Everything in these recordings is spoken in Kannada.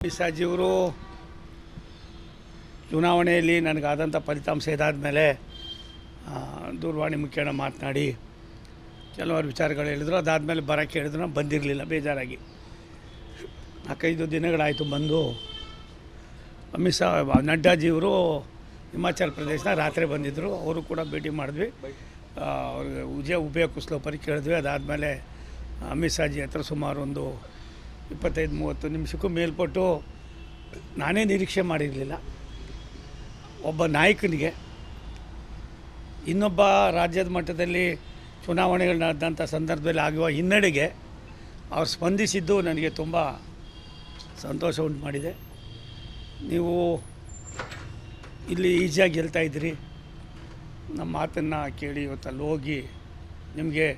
ಅಮಿತ್ ಶಾಜಿಯವರು ಚುನಾವಣೆಯಲ್ಲಿ ನನಗಾದಂಥ ಫಲಿತಾಂಶ ಇದಾದ ಮೇಲೆ ದೂರವಾಣಿ ಮುಖೇನ ಮಾತನಾಡಿ ಕೆಲವಾರು ವಿಚಾರಗಳು ಹೇಳಿದ್ರು. ಅದಾದಮೇಲೆ ಬರೋಕ್ಕೆ ಹೇಳಿದ್ರು, ನಾನು ಬಂದಿರಲಿಲ್ಲ ಬೇಜಾರಾಗಿ. 4-5 ದಿನಗಳಾಯಿತು ಬಂದು. ಅಮಿತ್ ಶಾ ನಡ್ಡಾಜಿಯವರು ಹಿಮಾಚಲ ಪ್ರದೇಶನ ರಾತ್ರಿ ಬಂದಿದ್ದರು, ಅವರು ಕೂಡ ಭೇಟಿ ಮಾಡಿದ್ವಿ. ಅವ್ರಿಗೆ ಉಭಯ ಕುಶಲೋಪರಿ ಕೇಳಿದ್ವಿ. ಅದಾದಮೇಲೆ ಅಮಿತ್ ಶಾಜಿ ಹತ್ರ ಸುಮಾರು ಒಂದು 25-30 ನಿಮಿಷಕ್ಕೂ ಮೇಲ್ಪಟ್ಟು ನಾನೇ ನಿರೀಕ್ಷೆ ಮಾಡಿರಲಿಲ್ಲ. ಒಬ್ಬ ನಾಯಕನಿಗೆ ಇನ್ನೊಬ್ಬ ರಾಜ್ಯದ ಮಟ್ಟದಲ್ಲಿ ಚುನಾವಣೆಗಳು ನಡೆದಂಥ ಸಂದರ್ಭದಲ್ಲಿ ಆಗುವ ಹಿನ್ನಡೆಗೆ ಅವ್ರು ಸ್ಪಂದಿಸಿದ್ದು ನನಗೆ ತುಂಬ ಸಂತೋಷ ಉಂಟು ಮಾಡಿದೆ. ನೀವು ಇಲ್ಲಿ ಈಸಿಯಾಗಿ ಗೆಲ್ತಾಯಿದ್ದೀರಿ, ನಮ್ಮ ಮಾತನ್ನು ಕೇಳಿ ಇವತ್ತು ಅಲ್ಲಿ ಹೋಗಿ ನಿಮಗೆ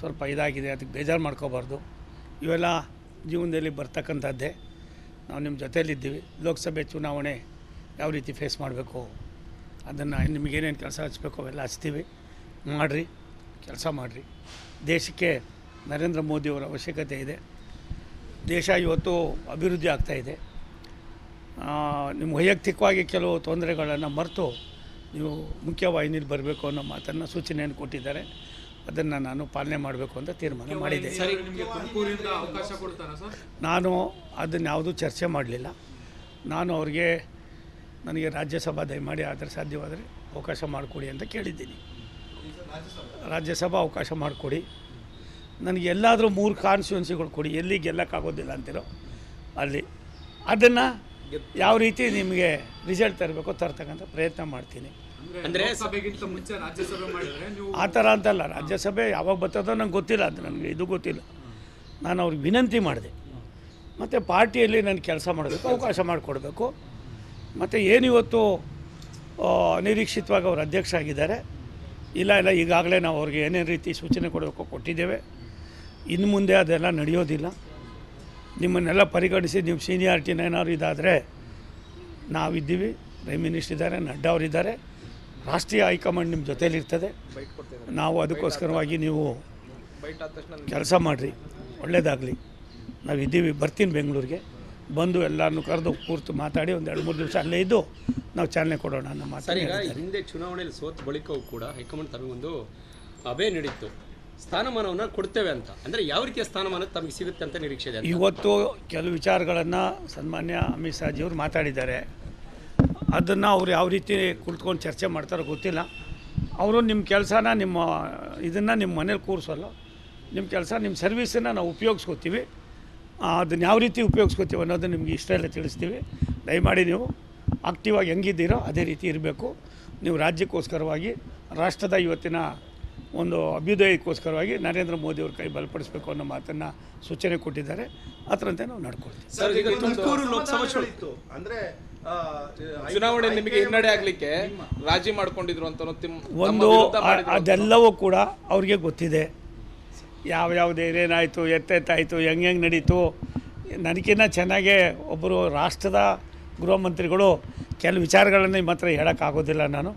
ಸ್ವಲ್ಪ ಇದಾಗಿದೆ, ಅದಕ್ಕೆ ಬೇಜಾರು ಮಾಡ್ಕೋಬಾರ್ದು. ಇವೆಲ್ಲ ಜೀವನದಲ್ಲಿ ಬರ್ತಕ್ಕಂಥದ್ದೇ. ನಾವು ನಿಮ್ಮ ಜೊತೆಯಲ್ಲಿದ್ದೀವಿ. ಲೋಕಸಭೆ ಚುನಾವಣೆ ಯಾವ ರೀತಿ ಫೇಸ್ ಮಾಡಬೇಕು, ಅದನ್ನು ನಿಮಗೇನೇನು ಕೆಲಸ ಹಚ್ಚಬೇಕು ಅವೆಲ್ಲ ಹಚ್ತೀವಿ. ಮಾಡಿರಿ, ಕೆಲಸ ಮಾಡಿರಿ. ದೇಶಕ್ಕೆ ನರೇಂದ್ರ ಮೋದಿಯವರ ಅವಶ್ಯಕತೆ ಇದೆ. ದೇಶ ಇವತ್ತು ಅಭಿವೃದ್ಧಿ ಆಗ್ತಾಯಿದೆ. ನಿಮ್ಮ ವೈಯಕ್ತಿಕವಾಗಿ ಕೆಲವು ತೊಂದರೆಗಳನ್ನು ಮರೆತು ನೀವು ಮುಖ್ಯವಾಹಿನಿಯಲ್ಲಿ ಬರಬೇಕು ಅನ್ನೋ ಮಾತನ್ನು ಸೂಚನೆಯನ್ನು ಕೊಟ್ಟಿದ್ದಾರೆ. ಅದನ್ನು ನಾನು ಪಾಲನೆ ಮಾಡಬೇಕು ಅಂತ ತೀರ್ಮಾನ ಮಾಡಿದೆ. ನಾನು ಅದನ್ನು ಯಾವುದೂ ಚರ್ಚೆ ಮಾಡಲಿಲ್ಲ. ನಾನು ಅವ್ರಿಗೆ ನನಗೆ ರಾಜ್ಯಸಭಾ ದಯಮಾಡಿ ಆದರೆ ಸಾಧ್ಯವಾದರೆ ಅವಕಾಶ ಮಾಡಿಕೊಡಿ ಅಂತ ಕೇಳಿದ್ದೀನಿ. ರಾಜ್ಯಸಭಾ ಅವಕಾಶ ಮಾಡಿಕೊಡಿ, ನನಗೆ ಎಲ್ಲಾದರೂ 3 ಕಾನ್ಸ್ಟಿಟ್ಯೂನ್ಸಿಗಳು ಕೊಡಿ, ಎಲ್ಲಿ ಗೆಲ್ಲಕ್ಕಾಗೋದಿಲ್ಲ ಅಂತಿರೋ ಅಲ್ಲಿ. ಅದನ್ನು ಯಾವ ರೀತಿ ನಿಮಗೆ ರಿಸಲ್ಟ್ ತರಬೇಕೋ ತರ್ತಕ್ಕಂಥ ಪ್ರಯತ್ನ ಮಾಡ್ತೀನಿ. ಅಂದರೆ ಆ ಥರ ಅಂತಲ್ಲ, ರಾಜ್ಯಸಭೆ ಯಾವಾಗ ಬರ್ತದೋ ನಂಗೆ ಗೊತ್ತಿಲ್ಲ, ಅದು ನನಗೆ ಇದು ಗೊತ್ತಿಲ್ಲ. ನಾನು ಅವ್ರಿಗೆ ವಿನಂತಿ ಮಾಡಿದೆ. ಮತ್ತು ಪಾರ್ಟಿಯಲ್ಲಿ ನಾನು ಕೆಲಸ ಮಾಡಬೇಕು, ಅವಕಾಶ ಮಾಡಿಕೊಡ್ಬೇಕು. ಮತ್ತು ಏನಿವತ್ತು ಅನಿರೀಕ್ಷಿತವಾಗಿ ಅವರು ಅಧ್ಯಕ್ಷ ಆಗಿದ್ದಾರೆ. ಇಲ್ಲ ಈಗಾಗಲೇ ನಾವು ಅವ್ರಿಗೆ ಏನೇನು ರೀತಿ ಸೂಚನೆ ಕೊಡಬೇಕು ಕೊಟ್ಟಿದ್ದೇವೆ. ಇನ್ನು ಮುಂದೆ ಅದೆಲ್ಲ ನಡೆಯೋದಿಲ್ಲ. ನಿಮ್ಮನ್ನೆಲ್ಲ ಪರಿಗಣಿಸಿ ನೀವು ಸೀನಿಯಾರಿಟಿನ ಏನಾದ್ರು ಇದಾದರೆ ನಾವಿದ್ದೀವಿ. ಪ್ರೈಮ್ ಮಿನಿಸ್ಟರ್ ಇದ್ದಾರೆ, ನಡ್ಡಾ ಅವರಿದ್ದಾರೆ, ರಾಷ್ಟ್ರೀಯ ಹೈಕಮಾಂಡ್ ನಿಮ್ಮ ಜೊತೇಲಿರ್ತದೆ. ನಾವು ಅದಕ್ಕೋಸ್ಕರವಾಗಿ ನೀವು ಕೆಲಸ ಮಾಡಿರಿ, ಒಳ್ಳೆಯದಾಗಲಿ. ನಾವಿದ್ದೀವಿ. ಬರ್ತೀನಿ ಬೆಂಗಳೂರಿಗೆ, ಬಂದು ಎಲ್ಲರನ್ನೂ ಕರೆದು ಕೂರ್ತು ಮಾತಾಡಿ ಒಂದು 2-3 ದಿವಸ ಅಲ್ಲೇ ಇದ್ದು ನಾವು ಚಾಲನೆ ಕೊಡೋಣ ಅನ್ನೋ ಮಾತು. ಈಗ ಹಿಂದೆ ಚುನಾವಣೆಯಲ್ಲಿ ಸೋತ ಬಳಿಕವೂ ಕೂಡ ಹೈಕಮಾಂಡ್ ತಮಗೊಂದು ಅಭಯ ನೀಡಿತ್ತು, ಸ್ಥಾನಮಾನವನ್ನು ಕೊಡ್ತೇವೆ ಅಂತ. ಅಂದರೆ ಯಾವ ರೀತಿಯ ಸ್ಥಾನಮಾನ ತಮಗೆ ಸಿಗುತ್ತೆ ಅಂತ ನಿರೀಕ್ಷೆ ಇದೆ? ಇವತ್ತು ಕೆಲವು ವಿಚಾರಗಳನ್ನು ಸನ್ಮಾನ್ಯ ಅಮಿತ್ ಶಾಜಿಯವರು ಮಾತಾಡಿದ್ದಾರೆ. ಅದನ್ನು ಅವ್ರು ಯಾವ ರೀತಿ ಕುಳಿತುಕೊಂಡು ಚರ್ಚೆ ಮಾಡ್ತಾರೋ ಗೊತ್ತಿಲ್ಲ. ಅವರು ನಿಮ್ಮ ಕೆಲಸನ ನಿಮ್ಮ ಇದನ್ನು ನಿಮ್ಮ ಮನೇಲಿ ಕೂರಿಸೋಲ್ಲ. ನಿಮ್ಮ ಕೆಲಸ ನಿಮ್ಮ ಸರ್ವೀಸನ್ನು ನಾವು ಉಪಯೋಗಿಸ್ಕೋತೀವಿ. ಅದನ್ನು ಯಾವ ರೀತಿ ಉಪಯೋಗಿಸ್ಕೋತೀವಿ ಅನ್ನೋದು ನಿಮಗೆ ಇಷ್ಟೆಲ್ಲ ತಿಳಿಸ್ತೀವಿ. ದಯಮಾಡಿ ನೀವು ಆಕ್ಟಿವ್ ಆಗಿ ಹೆಂಗಿದ್ದೀರೋ ಅದೇ ರೀತಿ ಇರಬೇಕು. ನೀವು ರಾಜ್ಯಕ್ಕೋಸ್ಕರವಾಗಿ, ರಾಷ್ಟ್ರದ ಇವತ್ತಿನ ಒಂದು ಅಭ್ಯುದಯಕ್ಕೋಸ್ಕರವಾಗಿ ನರೇಂದ್ರ ಮೋದಿಯವ್ರ ಕೈ ಬಲಪಡಿಸಬೇಕು ಅನ್ನೋ ಮಾತನ್ನು ಸೂಚನೆ ಕೊಟ್ಟಿದ್ದಾರೆ. ಅದರಂತೆ ನಾವು ನಡ್ಕೊಳ್ತೀವಿ. ಸರ್, ಈಗ ತುಮಕೂರು ಲೋಕಸಭಾ ಅಂದರೆ ಚುನಾವಣೆ ನಿಮಗೆ ಹಿನ್ನಡೆ ಆಗಲಿಕ್ಕೆ ರಾಜಿ ಮಾಡ್ಕೊಂಡಿದ್ರು ಅಂತ ಒಂದು ಅದೆಲ್ಲವೂ ಕೂಡ ಅವ್ರಿಗೆ ಗೊತ್ತಿದೆ. ಯಾವ್ಯಾವ್ದು ಏನೇನಾಯಿತು, ಎತ್ತೆತ್ತಾಯಿತು, ಹೆಂಗೆ ನಡೀತು. ನನಗಿನ್ನ ಚೆನ್ನಾಗೇ ಒಬ್ಬರು ರಾಷ್ಟ್ರದ ಗೃಹ ಮಂತ್ರಿಗಳು ಕೆಲವು ವಿಚಾರಗಳನ್ನು ಮಾತ್ರ ಹೇಳೋಕ್ಕಾಗೋದಿಲ್ಲ ನಾನು.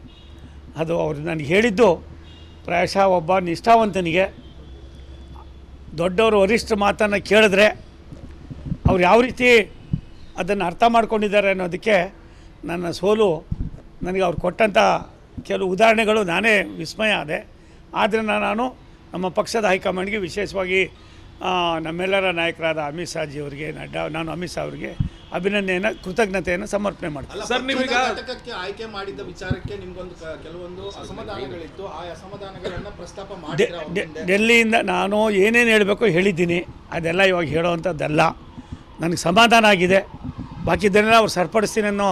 ಅದು ಅವರು ನನಗೆ ಹೇಳಿದ್ದು ಪ್ರಾಯಶಃ ಒಬ್ಬ ನಿಷ್ಠಾವಂತನಿಗೆ ದೊಡ್ಡವರು ವರಿಷ್ಠ ಮಾತನ್ನು ಕೇಳಿದ್ರೆ ಅವ್ರು ಯಾವ ರೀತಿ ಅದನ್ನು ಅರ್ಥ ಮಾಡ್ಕೊಂಡಿದ್ದಾರೆ ಅನ್ನೋದಕ್ಕೆ ನನ್ನ ಸೋಲು. ನನಗೆ ಅವ್ರು ಕೊಟ್ಟಂಥ ಕೆಲವು ಉದಾಹರಣೆಗಳು ನಾನೇ ವಿಸ್ಮಯ ಆದೆ. ಆದ್ದರಿಂದ ನಾನು ನಮ್ಮ ಪಕ್ಷದ ಹೈಕಮಾಂಡ್ಗೆ, ವಿಶೇಷವಾಗಿ ನಮ್ಮೆಲ್ಲರ ನಾಯಕರಾದ ಅಮಿತ್ ಶಾಜಿ ಅವರಿಗೆ, ನಡ್ಡಾ, ನಾನು ಅಮಿತ್ ಶಾ ಅವರಿಗೆ ಅಭಿನಂದನೆಯನ್ನು, ಕೃತಜ್ಞತೆಯನ್ನು ಸಮರ್ಪಣೆ ಮಾಡ್ತೀನಿ. ಸರ್, ನೀವೀಗ ಘಟಕಕ್ಕೆ ಆಯ್ಕೆ ಮಾಡಿದ ವಿಚಾರಕ್ಕೆ ನಿಮಗೊಂದು ಕೆಲವೊಂದು ಅಸಮಾಧಾನಗಳಿತ್ತು. ಆ ಅಸಮಾಧಾನಗಳನ್ನು ಪ್ರಸ್ತಾಪ ಮಾಡಿ ಡೆಲ್ಲಿಯಿಂದ ನಾನು ಏನೇನು ಹೇಳಬೇಕು ಹೇಳಿದ್ದೀನಿ. ಅದೆಲ್ಲ ಇವಾಗ ಹೇಳೋವಂಥದ್ದಲ್ಲ. ನನಗೆ ಸಮಾಧಾನ ಆಗಿದೆ. ಬಾಕಿದ್ದನ್ನೆಲ್ಲ ಅವ್ರು ಸರಿಪಡಿಸ್ತೀನಿ ಅನ್ನೋ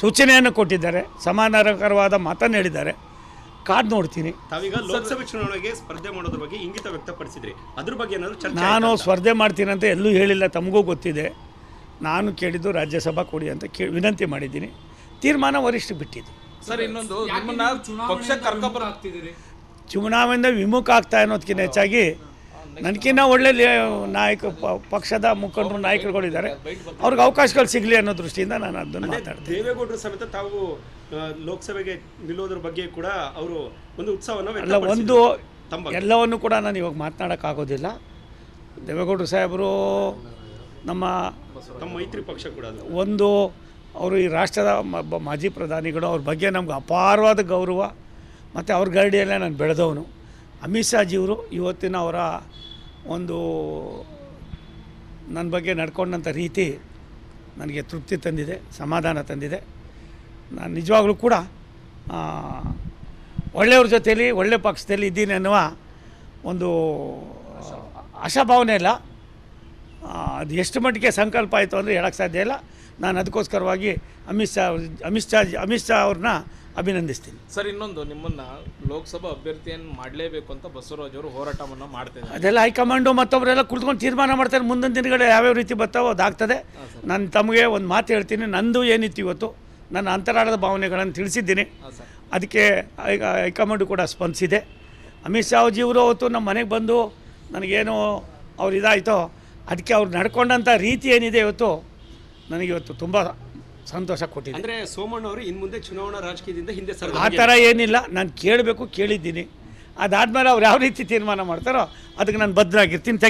ಸೂಚನೆಯನ್ನು ಕೊಟ್ಟಿದ್ದಾರೆ. ಸಮಾಧಾನಕರವಾದ ಮಾತನ್ನು ಹೇಳಿದ್ದಾರೆ. ಕಾದು ನೋಡ್ತೀನಿ. ತಾವೀಗ ಲೋಕಸಭೆ ಚುನಾವಣೆಗೆ ಸ್ಪರ್ಧೆ ಮಾಡೋದ್ರ ಬಗ್ಗೆ ಇಂಗಿತ ವ್ಯಕ್ತಪಡಿಸಿದ್ರಿ, ಅದ್ರ ಬಗ್ಗೆ ಏನಾದರೂ ಚರ್ಚೆ? ನಾನು ಸ್ಪರ್ಧೆ ಮಾಡ್ತೀನಿ ಅಂತ ಎಲ್ಲೂ ಹೇಳಿಲ್ಲ, ತಮಗೂ ಗೊತ್ತಿದೆ. ನಾನು ಕೇಳಿದ್ದು ರಾಜ್ಯಸಭಾ ಕೊಡಿ ಅಂತ ವಿನಂತಿ ಮಾಡಿದ್ದೀನಿ. ತೀರ್ಮಾನ ವರಿಷ್ಠ ಬಿಟ್ಟಿದ್ದು. ಸರ್, ಇನ್ನೊಂದು ಪಕ್ಷಕ್ಕೆ ಕರ್ಕೊಂಬರ ಆಗ್ತಿದ್ದೀರಿ, ಚುನಾವಣೆಯಿಂದ ವಿಮುಖ ಆಗ್ತಾ ಅನ್ನೋದಕ್ಕಿಂತ ಹೆಚ್ಚಾಗಿ ನನಗಿನ್ನ ಒಳ್ಳೆ ಪಕ್ಷದ ಮುಖಂಡರು, ನಾಯಕರುಗಳಿದ್ದಾರೆ. ಅವ್ರಿಗೆ ಅವಕಾಶಗಳು ಸಿಗಲಿ ಅನ್ನೋ ದೃಷ್ಟಿಯಿಂದ ನಾನು ಅದನ್ನು ಮಾತಾಡ್ತೀನಿ. ದೇವೇಗೌಡರು ಸಮೇತ ತಾವು ಲೋಕಸಭೆಗೆ ನಿಲ್ಲೋದ್ರ ಬಗ್ಗೆ ಕೂಡ ಅವರು ಒಂದು ಉತ್ಸಾಹವನ್ನು ಅಲ್ಲ, ಒಂದು ಎಲ್ಲವನ್ನು ಕೂಡ ನಾನು ಇವಾಗ ಮಾತನಾಡೋಕ್ಕಾಗೋದಿಲ್ಲ. ದೇವೇಗೌಡರು ಸಾಹೇಬರು ನಮ್ಮ ತಮ್ಮ ಮೈತ್ರಿ ಪಕ್ಷ ಕೂಡ ಅದು ಒಂದು ಅವರು ಈ ರಾಷ್ಟ್ರದ ಮಾಜಿ ಪ್ರಧಾನಿಗಳು ಅವ್ರ ಬಗ್ಗೆ ನಮ್ಗೆ ಅಪಾರವಾದ ಗೌರವ ಮತ್ತು ಅವ್ರ ಗರಡಿಯಲ್ಲೇ ನಾನು ಬೆಳೆದವನು. ಅಮಿತ್ ಶಾಜಿಯವರು ಇವತ್ತಿನ ಅವರ ಒಂದು ನನ್ನ ಬಗ್ಗೆ ನಡ್ಕೊಂಡಂಥ ರೀತಿ ನನಗೆ ತೃಪ್ತಿ ತಂದಿದೆ, ಸಮಾಧಾನ ತಂದಿದೆ. ನಾನು ನಿಜವಾಗ್ಲೂ ಕೂಡ ಒಳ್ಳೆಯವ್ರ ಜೊತೆಯಲ್ಲಿ ಒಳ್ಳೆ ಪಕ್ಷದಲ್ಲಿ ಇದ್ದೀನಿ ಅನ್ನುವ ಒಂದು ಆಶಾಭಾವನೆ ಇಲ್ಲ. ಅದು ಎಷ್ಟು ಮಟ್ಟಿಗೆ ಸಂಕಲ್ಪ ಆಯಿತು ಅಂದರೆ ಹೇಳೋಕ್ಕೆ ಸಾಧ್ಯ ಇಲ್ಲ. ನಾನು ಅದಕ್ಕೋಸ್ಕರವಾಗಿ ಅಮಿತ್ ಶಾ ಅವ್ರನ್ನ ಅಭಿನಂದಿಸ್ತೀನಿ. ಸರ್, ಇನ್ನೊಂದು, ನಿಮ್ಮನ್ನ ಲೋಕಸಭಾ ಅಭ್ಯರ್ಥಿಯನ್ನು ಮಾಡಲೇಬೇಕು ಅಂತ ಬಸವರಾಜ್ ಅವರು ಹೋರಾಟವನ್ನು ಮಾಡ್ತಿದ್ದಾರೆ. ಅದೆಲ್ಲ ಹೈಕಮಾಂಡು ಮತ್ತೊಬ್ಬರೆಲ್ಲ ಕುಳಿತುಕೊಂಡು ತೀರ್ಮಾನ ಮಾಡ್ತಾರೆ. ಮುಂದಿನ ದಿನಗಳು ಯಾವ್ಯಾವ ರೀತಿ ಬರ್ತಾವೋ ಅದಾಗ್ತದೆ. ನಾನು ತಮಗೆ ಒಂದು ಮಾತು ಹೇಳ್ತೀನಿ, ನಂದು ಏನಿತ್ತು ಇವತ್ತು ನನ್ನ ಅಂತರಾಳದ ಭಾವನೆಗಳನ್ನು ತಿಳಿಸಿದ್ದೀನಿ. ಅದಕ್ಕೆ ಹೈಕಮಾಂಡು ಕೂಡ ಸ್ಪಂದಿಸಿದೆ. ಅಮಿತ್ ಶಾಜಿಯವರು ಅವತ್ತು ನಮ್ಮ ಮನೆಗೆ ಬಂದು ನನಗೇನು ಅವ್ರು ಇದಾಯಿತೋ ಅದಕ್ಕೆ ಅವ್ರು ನಡ್ಕೊಂಡಂಥ ರೀತಿ ಏನಿದೆ ಇವತ್ತು ನನಗಿವತ್ತು ತುಂಬ ಸಂತೋಷ ಕೊಟ್ಟಿದೆ. ಅಂದರೆ ಸೋಮಣ್ಣ ಅವರು ಇನ್ನು ಮುಂದೆ ಚುನಾವಣಾ ರಾಜಕೀಯದಿಂದ ಹಿಂದೆ ಸರ್ ಆ ಥರ ಏನಿಲ್ಲ. ನಾನು ಕೇಳಬೇಕು, ಕೇಳಿದ್ದೀನಿ. ಅದಾದಮೇಲೆ ಅವ್ರು ಯಾವ ರೀತಿ ತೀರ್ಮಾನ ಮಾಡ್ತಾರೋ ಅದಕ್ಕೆ ನಾನು ಬದ್ಧರಾಗಿರ್ತೀನಿ. Thank you.